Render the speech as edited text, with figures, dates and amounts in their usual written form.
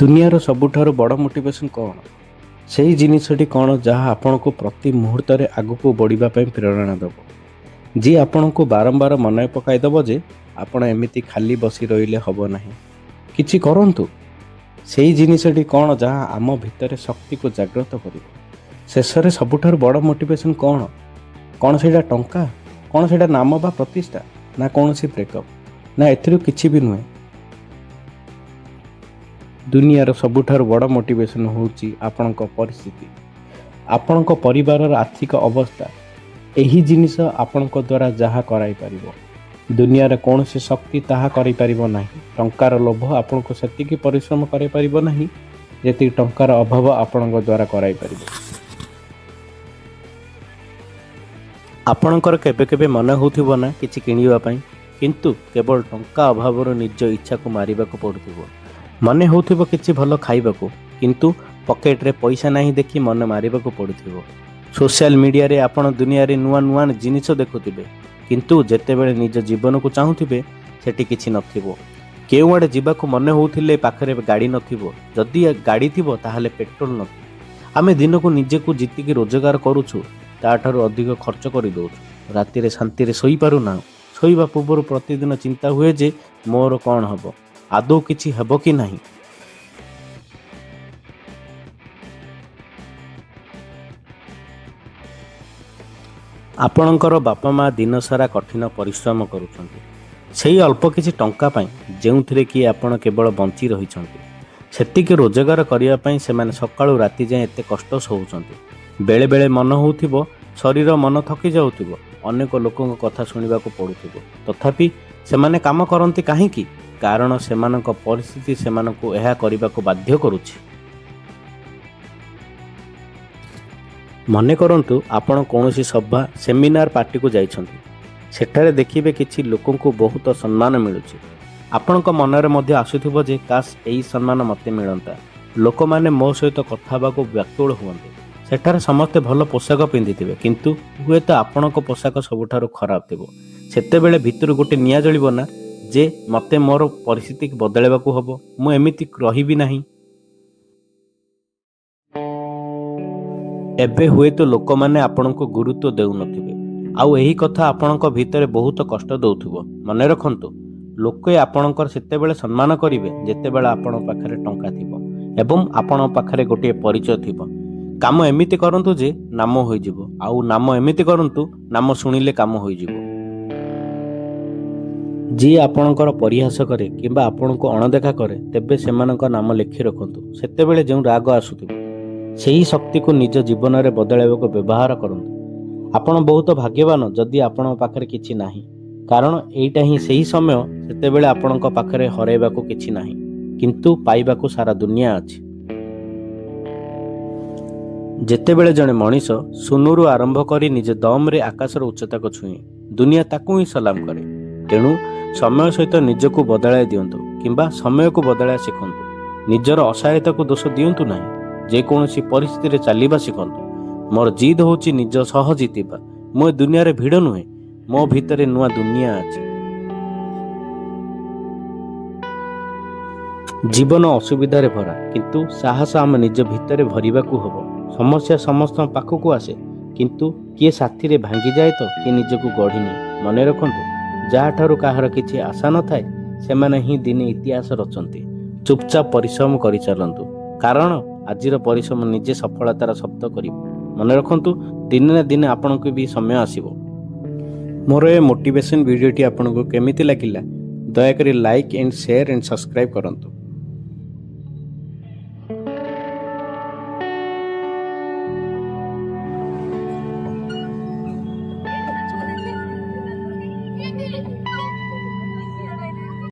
ଦୁନିଆର ସବୁଠାରୁ ବଡ଼ ମୋଟିଭେସନ୍ କ'ଣ? ସେହି ଜିନିଷଟି କ'ଣ ଯାହା ଆପଣଙ୍କୁ ପ୍ରତି ମୁହୂର୍ତ୍ତରେ ଆଗକୁ ବଢ଼ିବା ପାଇଁ ପ୍ରେରଣା ଦେବ, ଯିଏ ଆପଣଙ୍କୁ ବାରମ୍ବାର ମନେ ପକାଇ ଦେବ ଯେ ଆପଣ ଏମିତି ଖାଲି ବସି ରହିଲେ ହେବ ନାହିଁ, କିଛି କରନ୍ତୁ। ସେହି ଜିନିଷଟି କ'ଣ ଯାହା ଆମ ଭିତରେ ଶକ୍ତିକୁ ଜାଗ୍ରତ କରିବ। ଶେଷରେ ସବୁଠାରୁ ବଡ଼ ମୋଟିଭେସନ୍ କ'ଣ? କ'ଣ ସେଇଟା ଟଙ୍କା? କ'ଣ ସେଇଟା ନାମ ବା ପ୍ରତିଷ୍ଠା? ନା କୌଣସି ବ୍ରେକଅପ୍? ନା ଏଥିରୁ କିଛି ବି ନୁହେଁ। ଦୁନିଆର ସବୁଠାରୁ ବଡ଼ ମୋଟିଭେସନ୍ ହେଉଛି ଆପଣଙ୍କ ପରିସ୍ଥିତି, ଆପଣଙ୍କ ପରିବାରର ଆର୍ଥିକ ଅବସ୍ଥା। ଏହି ଜିନିଷ ଆପଣଙ୍କ ଦ୍ୱାରା ଯାହା କରାଇପାରିବ, ଦୁନିଆର କୌଣସି ଶକ୍ତି ତାହା କରିପାରିବ ନାହିଁ। ଟଙ୍କାର ଲୋଭ ଆପଣଙ୍କୁ ସେତିକି ପରିଶ୍ରମ କରାଇପାରିବ ନାହିଁ ଯେତିକି ଟଙ୍କାର ଅଭାବ ଆପଣଙ୍କ ଦ୍ୱାରା କରାଇପାରିବ। ଆପଣଙ୍କର କେବେ କେବେ ମନେ ହେଉଥିବ ନା କିଛି କିଣିବା ପାଇଁ, କିନ୍ତୁ କେବଳ ଟଙ୍କା ଅଭାବରୁ ନିଜ ଇଚ୍ଛାକୁ ମାରିବାକୁ ପଡ଼ୁଥିବ। ମନେ ହେଉଥିବ କିଛି ଭଲ ଖାଇବାକୁ, କିନ୍ତୁ ପକେଟରେ ପଇସା ନାହିଁ ଦେଖି ମନେ ମାରିବାକୁ ପଡ଼ୁଥିବ। ସୋସିଆଲ ମିଡ଼ିଆରେ ଆପଣ ଦୁନିଆରେ ନୂଆ ନୂଆ ଜିନିଷ ଦେଖୁଥିବେ, କିନ୍ତୁ ଯେତେବେଳେ ନିଜ ଜୀବନକୁ ଚାହୁଁଥିବେ ସେଠି କିଛି ନଥିବ। କେଉଁଆଡ଼େ ଯିବାକୁ ମନେ ହେଉଥିଲେ ପାଖରେ ଗାଡ଼ି ନଥିବ, ଯଦି ଗାଡ଼ି ଥିବ ତାହେଲେ ପେଟ୍ରୋଲ ନଥିବ। ଆମେ ଦିନକୁ ନିଜକୁ ଯେତିକି ରୋଜଗାର କରୁଛୁ ତାଠାରୁ ଅଧିକ ଖର୍ଚ୍ଚ କରିଦେଉଛୁ। ରାତିରେ ଶାନ୍ତିରେ ଶୋଇପାରୁନାହୁଁ। ଶୋଇବା ପୂର୍ବରୁ ପ୍ରତିଦିନ ଚିନ୍ତା ହୁଏ ଯେ ମୋର କ'ଣ ହେବ, ଆଦୌ କିଛି ହେବ କି ନାହିଁ। ଆପଣଙ୍କର ବାପା ମା ଦିନସାରା କଠିନ ପରିଶ୍ରମ କରୁଛନ୍ତି ସେହି ଅଳ୍ପ କିଛି ଟଙ୍କା ପାଇଁ, ଯେଉଁଥିରେ କି ଆପଣ କେବଳ ବଞ୍ଚି ରହିଛନ୍ତି। ସେତିକି ରୋଜଗାର କରିବା ପାଇଁ ସେମାନେ ସକାଳୁ ରାତି ଯାଏଁ ଏତେ କଷ୍ଟ ସହୁଛନ୍ତି। ବେଳେବେଳେ ମନ ହେଉଥିବ ଶରୀର ମନ ଥକି ଯାଉଥିବ, ଅନେକ ଲୋକଙ୍କ କଥା ଶୁଣିବାକୁ ପଡ଼ୁଥିବ, ତଥାପି ସେମାନେ କାମ କରନ୍ତି କାହିଁକି? କାରଣ ସେମାନଙ୍କ ପରିସ୍ଥିତି ସେମାନଙ୍କୁ ଏହା କରିବାକୁ ବାଧ୍ୟ କରୁଛି। ମନେ କରନ୍ତୁ ଆପଣ କୌଣସି ସଭା, ସେମିନାର, ପାର୍ଟିକୁ ଯାଇଛନ୍ତି। ସେଠାରେ ଦେଖିବେ କିଛି ଲୋକଙ୍କୁ ବହୁତ ସମ୍ମାନ ମିଳୁଛି। ଆପଣଙ୍କ ମନରେ ମଧ୍ୟ ଆସୁଥିବ ଯେ କାଶ ଏହି ସମ୍ମାନ ମୋତେ ମିଳନ୍ତା, ଲୋକମାନେ ମୋ ସହିତ କଥା ହେବାକୁ ବ୍ୟାକୁଳ ହୁଅନ୍ତି। ସେଠାରେ ସମସ୍ତେ ଭଲ ପୋଷାକ ପିନ୍ଧିଥିବେ, କିନ୍ତୁ ହୁଏତ ଆପଣଙ୍କ ପୋଷାକ ସବୁଠାରୁ ଖରାପ ଥିବ। ସେତେବେଳେ ଭିତରୁ ଗୋଟେ ନିଆଁ ଜଳିବ ନା ଯେ ମୋତେ ମୋର ପରିସ୍ଥିତିକୁ ବଦଳାଇବାକୁ ହେବ, ମୁଁ ଏମିତି ରହିବି ନାହିଁ। ଏବେ ହୁଏତ ଲୋକମାନେ ଆପଣଙ୍କୁ ଗୁରୁତ୍ୱ ଦେଉନଥିବେ, ଆଉ ଏହି କଥା ଆପଣଙ୍କ ଭିତରେ ବହୁତ କଷ୍ଟ ଦେଉଥିବ। ମନେ ରଖନ୍ତୁ, ଲୋକେ ଆପଣଙ୍କର ସେତେବେଳେ ସମ୍ମାନ କରିବେ ଯେତେବେଳେ ଆପଣଙ୍କ ପାଖରେ ଟଙ୍କା ଥିବ ଏବଂ ଆପଣଙ୍କ ପାଖରେ ଗୋଟିଏ ପରିଚୟ ଥିବ। କାମ ଏମିତି କରନ୍ତୁ ଯେ ନାମ ହୋଇଯିବ, ଆଉ ନାମ ଏମିତି କରନ୍ତୁ ନାମ ଶୁଣିଲେ କାମ ହୋଇଯିବ। ଯିଏ ଆପଣଙ୍କର ପରିହାସ କରେ କିମ୍ବା ଆପଣଙ୍କୁ ଅଣଦେଖା କରେ, ତେବେ ସେମାନଙ୍କ ନାମ ଲେଖି ରଖନ୍ତୁ। ସେତେବେଳେ ଯେଉଁ ରାଗ ଆସୁଥିବ, ସେହି ଶକ୍ତିକୁ ନିଜ ଜୀବନରେ ବଦଳାଇବାକୁ ବ୍ୟବହାର କରନ୍ତୁ। ଆପଣ ବହୁତ ଭାଗ୍ୟବାନ ଯଦି ଆପଣଙ୍କ ପାଖରେ କିଛି ନାହିଁ, କାରଣ ଏଇଟା ହିଁ ସେହି ସମୟ ସେତେବେଳେ ଆପଣଙ୍କ ପାଖରେ ହରାଇବାକୁ କିଛି ନାହିଁ, କିନ୍ତୁ ପାଇବାକୁ ସାରା ଦୁନିଆ ଅଛି। ଯେତେବେଳେ ଜଣେ ମଣିଷ ଶୂନରୁ ଆରମ୍ଭ କରି ନିଜ ଦମରେ ଆକାଶର ଉଚ୍ଚତାକୁ ଛୁଏଁ, ଦୁନିଆ ତାକୁ ହିଁ ସଲାମ କରେ। ତେଣୁ ସମୟ ସହିତ ନିଜକୁ ବଦଳାଇ ଦିଅନ୍ତୁ କିମ୍ବା ସମୟକୁ ବଦଳାଇବା ଶିଖନ୍ତୁ। ନିଜର ଅସହାୟତାକୁ ଦୋଷ ଦିଅନ୍ତୁ ନାହିଁ। ଯେକୌଣସି ପରିସ୍ଥିତିରେ ଚାଲିବା ଶିଖନ୍ତୁ। ମୋର ଜିଦ୍ ହେଉଛି ନିଜ ସହ ଜିତିବା। ମୁଁ ଏ ଦୁନିଆରେ ଭିଡ଼ ନୁହେଁ, ମୋ ଭିତରେ ନୂଆ ଦୁନିଆ ଅଛି। ଜୀବନ ଅସୁବିଧାରେ ଭରା, କିନ୍ତୁ ସାହସ ଆମ ନିଜ ଭିତରେ ଭରିବାକୁ ହେବ। ସମସ୍ୟା ସମସ୍ତଙ୍କ ପାଖକୁ ଆସେ, କିନ୍ତୁ କିଏ ସାଥିରେ ଭାଙ୍ଗିଯାଏ ତ କିଏ ନିଜକୁ ଗଢ଼ିନିଏ। ମନେ ରଖନ୍ତୁ, ଯାହାଠାରୁ କାହାର କିଛି ଆଶା ନଥାଏ ସେମାନେ ହିଁ ଦିନେ ଇତିହାସ ରଚନ୍ତି। ଚୁପଚାପ ପରିଶ୍ରମ କରିଚାଲନ୍ତୁ, କାରଣ ଆଜିର ପରିଶ୍ରମ ନିଜେ ସଫଳତାର ଶବ୍ଦ କରିବ। ମନେ ରଖନ୍ତୁ, ଦିନେ ନା ଦିନେ ଆପଣଙ୍କୁ ବି ସମୟ ଆସିବ। ମୋର ଏ ମୋଟିଭେସନ୍ ଭିଡ଼ିଓଟି ଆପଣଙ୍କୁ କେମିତି ଲାଗିଲା, ଦୟାକରି like and share and subscribe କରନ୍ତୁ।